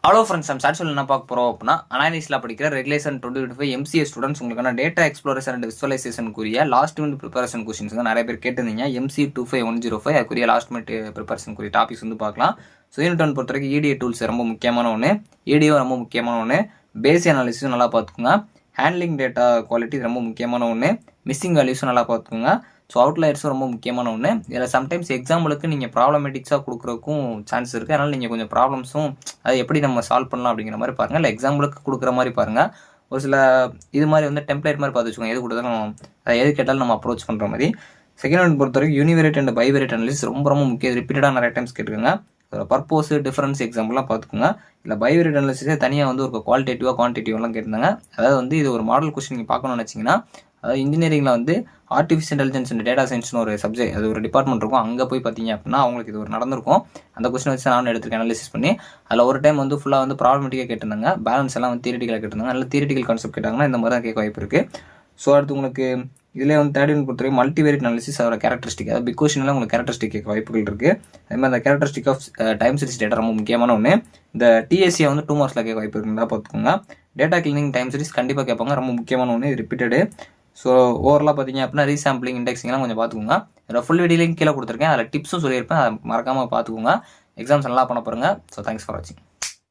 Hello friends, நம்ம சாட்சியில் என்ன பார்க்க போகிறோம் அப்படின்னா, அனாலிசிஸில் படிக்கிற ரெகுலேஷன் 2025 எம்சிஏ ஸ்டூடெண்ட்ஸ் உங்களுக்கான டேட்டா எக்ஸ்ப்ளோரேஷன் அண்ட் விசுவலைசேஷனுக்குரிய லாஸ்ட் மினிட் ப்ரிப்பரேஷன் கொஸ்டின்ஸ் தான் நிறைய பேர் கேட்டிருந்தீங்க. MC 25105 அதுக்குரிய லாஸ்ட் மினிட் ப்ரிப்பரேஷனுக்குரிய டாபிக்ஸ் வந்து பார்க்கலாம். ஸோ யூனிட் 1 பொறுத்த வரைக்கும் EDA டூல்ஸ் ரொம்ப முக்கியமான ஒன்று, EDO ரொம்ப முக்கியமான ஒன்று, பேஸ் அனாலிசிஸும் நல்லா பார்த்துக்குங்க, ஹேண்ட்லிங் டேட்டா குவாலிட்டி ரொம்ப முக்கியமான ஒன்று, மிஸ்ஸிங் வேல்யூஸும் நல்லா பார்த்துக்குங்க. ஸோ அவுட்லயர்ஸும் ரொம்ப முக்கியமான ஒன்று. இதில் சம்டைம்ஸ் எக்ஸாம்பிளுக்கு நீங்கள் ப்ராப்ளமேட்டிக்ஸாக கொடுக்குறக்கும் சான்ஸ் இருக்குது. அதனால் நீங்கள் கொஞ்சம் ப்ராப்ளம்ஸும் அதை எப்படி நம்ம சால்வ் பண்ணலாம் அப்படிங்கிற மாதிரி பாருங்கள். இல்லை எக்ஸாம்பிளுக்கு கொடுக்குற மாதிரி பாருங்கள். ஒரு சில இது மாதிரி வந்து டெம்ப்ளேட் மாதிரி பார்த்து வச்சுக்கோங்க, எது கொடுத்தாலும் அதை எது கேட்டாலும் நம்ம அப்ரோச் பண்ணுற மாதிரி. செகண்ட் ஒன் பொறுத்த வரைக்கும் யூனிவேரியேட் அண்ட் பைவேரியேட் அனாலிசிஸ் ரொம்ப முக்கியம். ரிப்பீட்டடாக நிறைய டைம்ஸ் கேட்டுக்கோங்க. அதோட பர்போஸ் டிஃபரன்ஸ் எக்ஸாம்பிள்லாம் பார்த்துக்கோங்க. இல்லை பைவேரியேட் அனாலிசிஸே தனியாக வந்து ஒரு குவாலிட்டேட்டிவாக குவான்டிட்டிவ்லாம் கேட்டிருந்தாங்க. அதாவது வந்து இது ஒரு மாடல் கொஸ்டின் நீங்கள் பார்க்கணும்னு நினச்சிங்கன்னா, அதாவது இன்ஜினியரிங்கில் வந்து ஆர்டிஃபிஷியல் இன்டெலிஜென்ஸ் அண்ட் டேட்டா சயின்ஸ்னு ஒரு சப்ஜெக்ட், அது ஒரு டிபார்ட்மெண்ட் இருக்கும். அங்கே போய் பார்த்தீங்க அப்படின்னா அவங்களுக்கு இது ஒரு நடந்திருக்கும். அந்த கொஸ்டின் வச்சு நான் எடுத்துருக்கேன் அனாலிசிஸ் பண்ணி. அதில் ஒரு டைம் வந்து ஃபுல்லாக வந்து ப்ராப்ளமேட்டிக்காக கேட்டிருந்தாங்க, பேலன்ஸ் எல்லாம் வந்து தியரிட்டிக்கலாக கேட்டிருந்தாங்க. நல்ல தியரிட்டிக்கல் கான்செப்ட் கேட்டாங்கன்னா இந்த மாதிரி தான் கேட்க வாய்ப்பு இருக்குது. ஸோ அடுத்து உங்களுக்கு இதிலே வந்து தேர்ட் ஒன் பொறுத்தவரைக்கும் மல்டிவேரியேட் அனாலிசிஸ் அதோட கேரக்டரிஸ்டிக், அதாவது பிக் கொஸ்டின்லாம் உங்களுக்கு கேரக்டரிஸ்டிக் கேட்க வாய்ப்புகள் இருக்குது. அதே மாதிரி அந்த characteristic of time series data ரொம்ப முக்கியமான ஒன்று. இந்த TSA வந்து 2 மார்க்ஸில் கேட்க வாய்ப்பு இருக்குன்னு பார்த்துக்கோங்க. டேட்டா கிளீனிங் டைம் சீரிஸ் கண்டிப்பாக கேட்பாங்க, ரொம்ப முக்கியமான ஒன்று, ரிப்பீட்டடு. ஸோ ஓவரலாக பார்த்தீங்க அப்படின்னா ரீசாம்பிளிங் இண்டெக்ஸிங்லாம் கொஞ்சம் பார்த்துக்கோங்க. இதோட ஃபுல் வீடியோலையும் கீழே கொடுத்துருக்கேன், அதில் டிப்ஸும் சொல்லியிருப்பேன், அதை மறக்காமல் பார்த்துக்கோங்க. எக்ஸாம்ஸ் நல்லா பண்ண போகிறேங்க. ஸோ தேங்க்ஸ் ஃபார் வாட்சிங்.